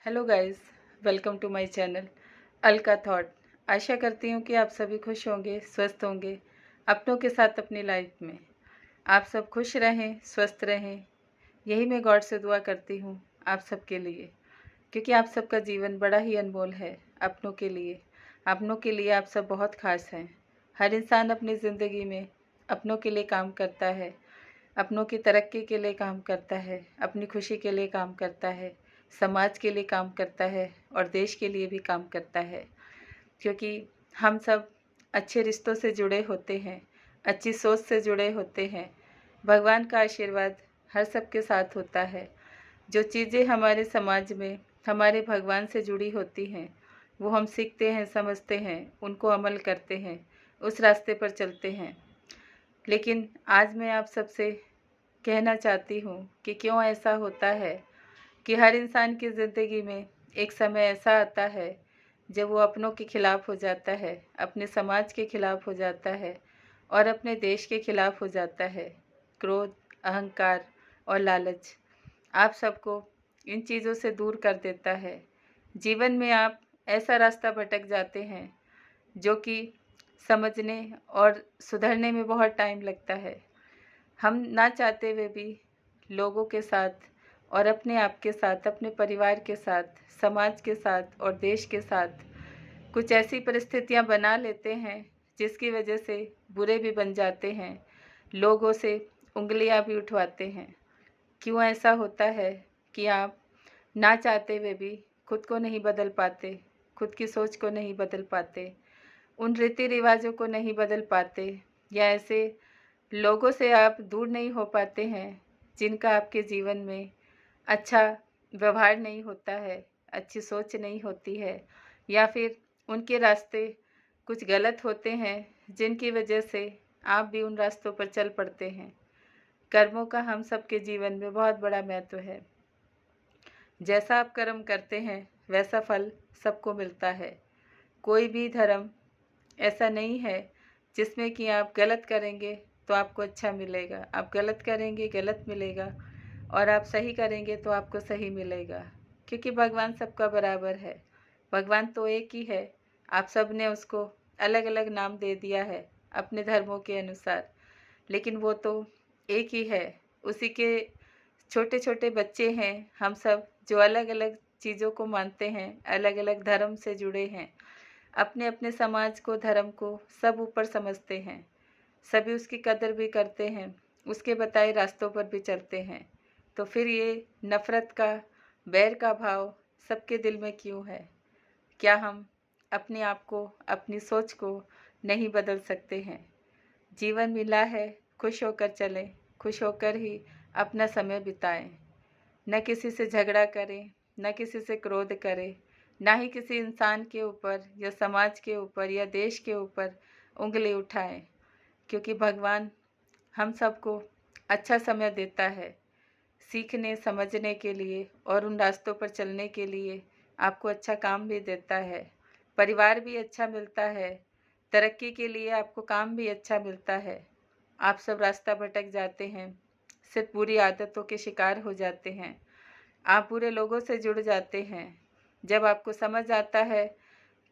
Hello guys, welcome to my channel Alka thought. आशा करती हूँ कि आप सभी खुश होंगे, स्वस्थ होंगे अपनों के साथ अपनी लाइफ में। आप सब खुश रहें, स्वस्थ रहें, यही मैं गॉड से दुआ करती हूँ आप सबके लिए, क्योंकि आप सबका जीवन बड़ा ही अनमोल है। अपनों के लिए आप सब बहुत खास हैं। हर इंसान अपनी ज़िंदगी में अपनों के लिए काम करता है, अपनों की तरक्की के लिए काम करता है, अपनी खुशी के लिए काम करता है, समाज के लिए काम करता है और देश के लिए भी काम करता है। क्योंकि हम सब अच्छे रिश्तों से जुड़े होते हैं, अच्छी सोच से जुड़े होते हैं। भगवान का आशीर्वाद हर सबके साथ होता है। जो चीज़ें हमारे समाज में हमारे भगवान से जुड़ी होती हैं, वो हम सीखते हैं, समझते हैं, उनको अमल करते हैं, उस रास्ते पर चलते हैं। लेकिन आज मैं आप सबसे कहना चाहती हूँ कि क्यों ऐसा होता है कि हर इंसान की ज़िंदगी में एक समय ऐसा आता है जब वो अपनों के खिलाफ़ हो जाता है, अपने समाज के खिलाफ़ हो जाता है और अपने देश के खिलाफ़ हो जाता है। क्रोध, अहंकार और लालच आप सबको इन चीज़ों से दूर कर देता है। जीवन में आप ऐसा रास्ता भटक जाते हैं जो कि समझने और सुधरने में बहुत टाइम लगता है। हम ना चाहते हुए भी लोगों के साथ और अपने आप के साथ, अपने परिवार के साथ, समाज के साथ और देश के साथ कुछ ऐसी परिस्थितियां बना लेते हैं जिसकी वजह से बुरे भी बन जाते हैं, लोगों से उंगलियां भी उठवाते हैं। क्यों ऐसा होता है कि आप ना चाहते हुए भी खुद को नहीं बदल पाते, खुद की सोच को नहीं बदल पाते, उन रीति रिवाजों को नहीं बदल पाते, या ऐसे लोगों से आप दूर नहीं हो पाते हैं जिनका आपके जीवन में अच्छा व्यवहार नहीं होता है, अच्छी सोच नहीं होती है, या फिर उनके रास्ते कुछ गलत होते हैं जिनकी वजह से आप भी उन रास्तों पर चल पड़ते हैं। कर्मों का हम सबके जीवन में बहुत बड़ा महत्व है। जैसा आप कर्म करते हैं वैसा फल सबको मिलता है। कोई भी धर्म ऐसा नहीं है जिसमें कि आप गलत करेंगे तो आपको अच्छा मिलेगा, आप गलत करेंगे गलत मिलेगा, और आप सही करेंगे तो आपको सही मिलेगा। क्योंकि भगवान सबका बराबर है। भगवान तो एक ही है, आप सब ने उसको अलग अलग नाम दे दिया है अपने धर्मों के अनुसार, लेकिन वो तो एक ही है। उसी के छोटे छोटे बच्चे हैं हम सब, जो अलग अलग चीज़ों को मानते हैं, अलग अलग धर्म से जुड़े हैं, अपने अपने समाज को, धर्म को सब ऊपर समझते हैं, सभी उसकी कदर भी करते हैं, उसके बताए रास्तों पर भी चलते हैं। तो फिर ये नफ़रत का, बैर का भाव सबके दिल में क्यों है? क्या हम अपने आप को, अपनी सोच को नहीं बदल सकते हैं? जीवन मिला है, खुश होकर चलें, खुश होकर ही अपना समय बिताएं। न किसी से झगड़ा करें, न किसी से क्रोध करें, ना ही किसी इंसान के ऊपर या समाज के ऊपर या देश के ऊपर उंगली उठाएं। क्योंकि भगवान हम सबको अच्छा समय देता है सीखने, समझने के लिए और उन रास्तों पर चलने के लिए। आपको अच्छा काम भी देता है, परिवार भी अच्छा मिलता है, तरक्की के लिए आपको काम भी अच्छा मिलता है। आप सब रास्ता भटक जाते हैं, सिर्फ बुरी आदतों के शिकार हो जाते हैं, आप बुरे लोगों से जुड़ जाते हैं। जब आपको समझ आता है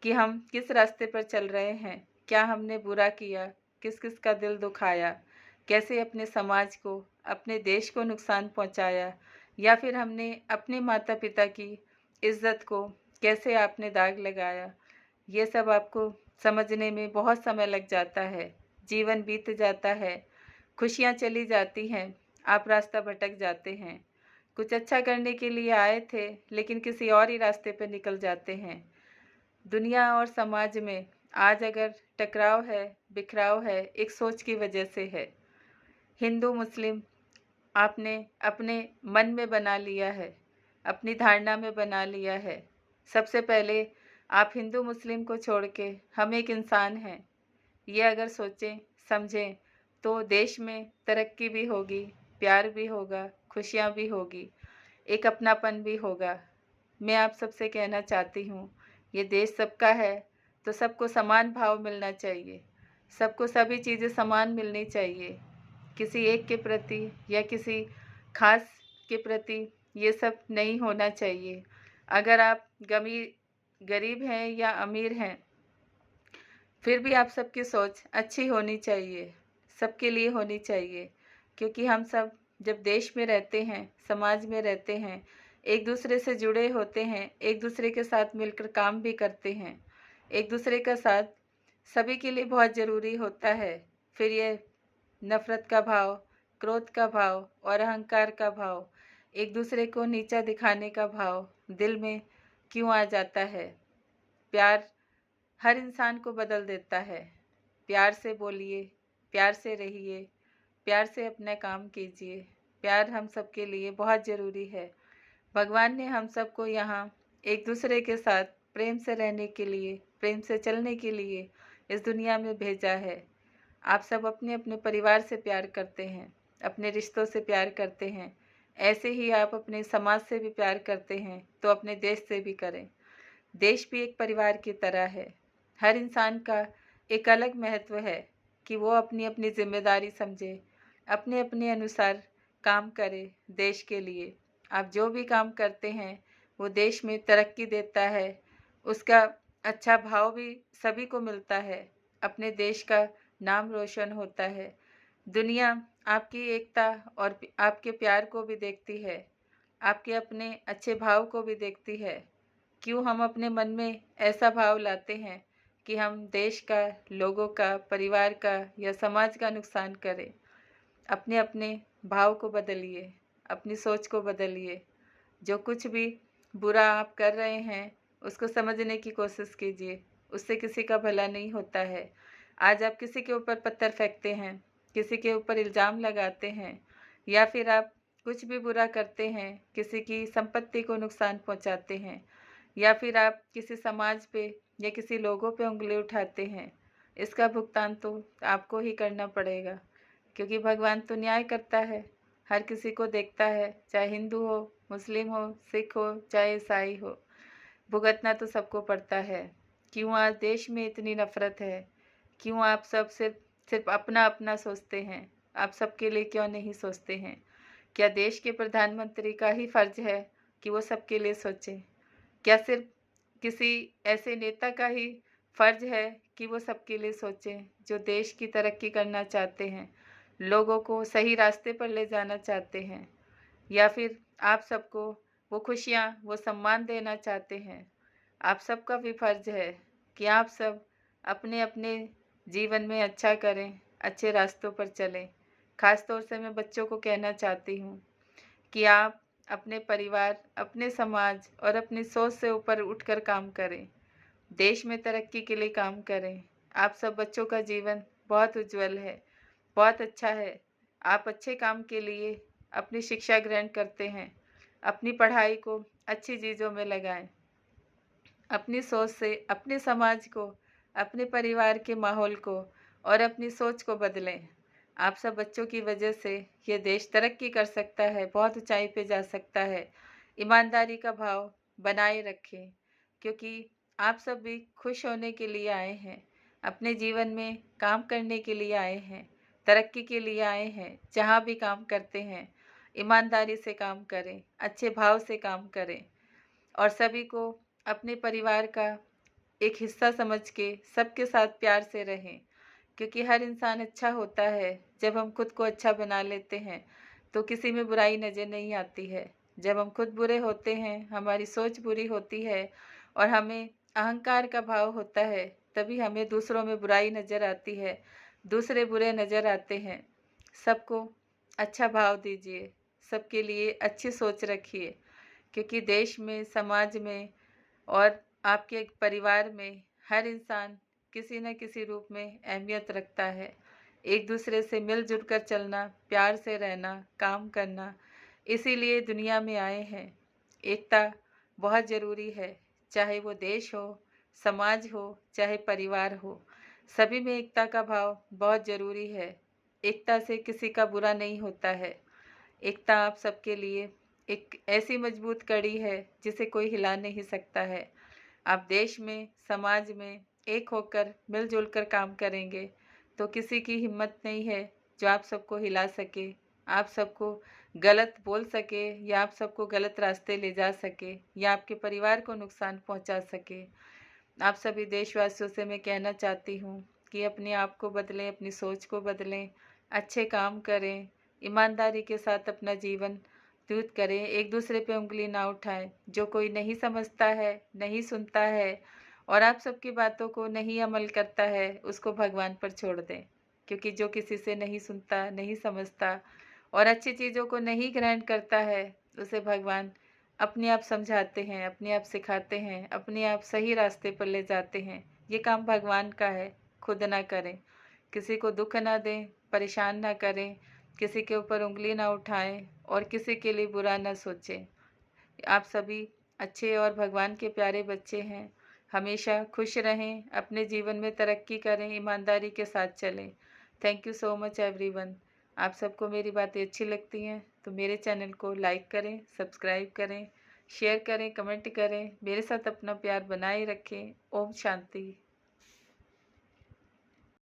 कि हम किस रास्ते पर चल रहे हैं, क्या हमने बुरा किया, किस किस का दिल दुखाया, कैसे अपने समाज को, अपने देश को नुकसान पहुंचाया, या फिर हमने अपने माता पिता की इज्जत को कैसे आपने दाग लगाया, ये सब आपको समझने में बहुत समय लग जाता है। जीवन बीत जाता है, खुशियाँ चली जाती हैं, आप रास्ता भटक जाते हैं। कुछ अच्छा करने के लिए आए थे लेकिन किसी और ही रास्ते पर निकल जाते हैं। दुनिया और समाज में आज अगर टकराव है, बिखराव है, एक सोच की वजह से है। हिंदू मुस्लिम आपने अपने मन में बना लिया है, अपनी धारणा में बना लिया है। सबसे पहले आप हिंदू मुस्लिम को छोड़ के हम एक इंसान हैं, ये अगर सोचें, समझें, तो देश में तरक्की भी होगी, प्यार भी होगा, खुशियाँ भी होगी, एक अपनापन भी होगा। मैं आप सबसे कहना चाहती हूँ, ये देश सबका है तो सबको समान भाव मिलना चाहिए, सबको सभी चीज़ें समान मिलनी चाहिए। किसी एक के प्रति या किसी खास के प्रति ये सब नहीं होना चाहिए। अगर आप गरीब हैं या अमीर हैं, फिर भी आप सबकी सोच अच्छी होनी चाहिए, सबके लिए होनी चाहिए, क्योंकि हम सब जब देश में रहते हैं, समाज में रहते हैं, एक दूसरे से जुड़े होते हैं, एक दूसरे के साथ मिलकर काम भी करते हैं, एक दूसरे का साथ सभी के लिए बहुत ज़रूरी होता है। फिर ये नफ़रत का भाव, क्रोध का भाव और अहंकार का भाव, एक दूसरे को नीचा दिखाने का भाव दिल में क्यों आ जाता है? प्यार हर इंसान को बदल देता है। प्यार से बोलिए, प्यार से रहिए, प्यार से अपना काम कीजिए। प्यार हम सबके लिए बहुत ज़रूरी है। भगवान ने हम सबको यहाँ एक दूसरे के साथ प्रेम से रहने के लिए, प्रेम से चलने के लिए इस दुनिया में भेजा है। आप सब अपने अपने परिवार से प्यार करते हैं, अपने रिश्तों से प्यार करते हैं। ऐसे ही आप अपने समाज से भी प्यार करते हैं तो अपने देश से भी करें। देश भी एक परिवार की तरह है। हर इंसान का एक अलग महत्व है कि वो अपनी अपनी जिम्मेदारी समझे, अपने अपने अनुसार काम करे देश के लिए। आप जो भी काम करते हैं वो देश में तरक्की देता है, उसका अच्छा भाव भी सभी को मिलता है, अपने देश का नाम रोशन होता है। दुनिया आपकी एकता और आपके प्यार को भी देखती है, आपके अपने अच्छे भाव को भी देखती है। क्यों हम अपने मन में ऐसा भाव लाते हैं कि हम देश का, लोगों का, परिवार का या समाज का नुकसान करें? अपने अपने भाव को बदलिए, अपनी सोच को बदलिए। जो कुछ भी बुरा आप कर रहे हैं उसको समझने की कोशिश कीजिए, उससे किसी का भला नहीं होता है। आज आप किसी के ऊपर पत्थर फेंकते हैं, किसी के ऊपर इल्ज़ाम लगाते हैं, या फिर आप कुछ भी बुरा करते हैं, किसी की संपत्ति को नुकसान पहुंचाते हैं, या फिर आप किसी समाज पे या किसी लोगों पे उंगली उठाते हैं, इसका भुगतान तो आपको ही करना पड़ेगा, क्योंकि भगवान तो न्याय करता है, हर किसी को देखता है, चाहे हिंदू हो, मुस्लिम हो, सिख हो, चाहे ईसाई हो, भुगतना तो सबको पड़ता है। क्यों आज देश में इतनी नफरत है? क्यों आप सब सिर्फ सिर्फ अपना अपना सोचते हैं? आप सबके लिए क्यों नहीं सोचते हैं? क्या देश के प्रधानमंत्री का ही फर्ज है कि वो सबके लिए सोचें? क्या सिर्फ किसी ऐसे नेता का ही फर्ज है कि वो सबके लिए सोचें जो देश की तरक्की करना चाहते हैं, लोगों को सही रास्ते पर ले जाना चाहते हैं? या फिर आप सबको वो खुशियाँ, वो सम्मान देना चाहते हैं? आप सबका भी फर्ज है कि आप सब अपने अपने जीवन में अच्छा करें, अच्छे रास्तों पर चलें। खास तौर से मैं बच्चों को कहना चाहती हूँ कि आप अपने परिवार, अपने समाज और अपनी सोच से ऊपर उठकर काम करें। देश में तरक्की के लिए काम करें। आप सब बच्चों का जीवन बहुत उज्जवल है, बहुत अच्छा है। आप अच्छे काम के लिए अपनी शिक्षा ग्रहण करते हैं। अपनी पढ़ाई को अच्छी चीज़ों में लगाएं। अपनी सोच से अपने समाज को, अपने परिवार के माहौल को और अपनी सोच को बदलें। आप सब बच्चों की वजह से ये देश तरक्की कर सकता है, बहुत ऊंचाई पे जा सकता है। ईमानदारी का भाव बनाए रखें, क्योंकि आप सब भी खुश होने के लिए आए हैं, अपने जीवन में काम करने के लिए आए हैं, तरक्की के लिए आए हैं। जहाँ भी काम करते हैं ईमानदारी से काम करें, अच्छे भाव से काम करें और सभी को अपने परिवार का एक हिस्सा समझ के सबके साथ प्यार से रहें, क्योंकि हर इंसान अच्छा होता है जब हम खुद को अच्छा बना लेते हैं तो किसी में बुराई नज़र नहीं आती है। जब हम खुद बुरे होते हैं, हमारी सोच बुरी होती है और हमें अहंकार का भाव होता है, तभी हमें दूसरों में बुराई नज़र आती है, दूसरे बुरे नज़र आते हैं। सबको अच्छा भाव दीजिए, सबके लिए अच्छी सोच रखिए, क्योंकि देश में, समाज में और आपके परिवार में हर इंसान किसी न किसी रूप में अहमियत रखता है। एक दूसरे से मिलजुल कर चलना, प्यार से रहना, काम करना, इसीलिए दुनिया में आए हैं। एकता बहुत ज़रूरी है, चाहे वो देश हो, समाज हो, चाहे परिवार हो, सभी में एकता का भाव बहुत ज़रूरी है। एकता से किसी का बुरा नहीं होता है। एकता आप सबके लिए एक ऐसी मजबूत कड़ी है जिसे कोई हिला नहीं सकता है। आप देश में, समाज में एक होकर मिलजुल कर काम करेंगे तो किसी की हिम्मत नहीं है जो आप सबको हिला सके, आप सबको गलत बोल सके या आप सबको गलत रास्ते ले जा सके या आपके परिवार को नुकसान पहुंचा सके। आप सभी देशवासियों से मैं कहना चाहती हूँ कि अपने आप को बदलें, अपनी सोच को बदलें, अच्छे काम करें, ईमानदारी के साथ अपना जीवन व्यतीत करें, एक दूसरे पे उंगली ना उठाएं। जो कोई नहीं समझता है, नहीं सुनता है और आप सबकी बातों को नहीं अमल करता है, उसको भगवान पर छोड़ दें। क्योंकि जो किसी से नहीं सुनता, नहीं समझता और अच्छी चीज़ों को नहीं ग्रहण करता है, उसे भगवान अपने आप समझाते हैं, अपने आप सिखाते हैं, अपने आप सही रास्ते पर ले जाते हैं। ये काम भगवान का है, खुद ना करें। किसी को दुख ना दें, परेशान ना करें, किसी के ऊपर उंगली ना उठाएं और किसी के लिए बुरा ना सोचें। आप सभी अच्छे और भगवान के प्यारे बच्चे हैं। हमेशा खुश रहें, अपने जीवन में तरक्की करें, ईमानदारी के साथ चलें। Thank you so much everyone. आप सबको मेरी बातें अच्छी लगती हैं तो मेरे चैनल को लाइक करें, सब्सक्राइब करें, शेयर करें, कमेंट करें। मेरे साथ अपना प्यार बनाए रखें। ओम शांति।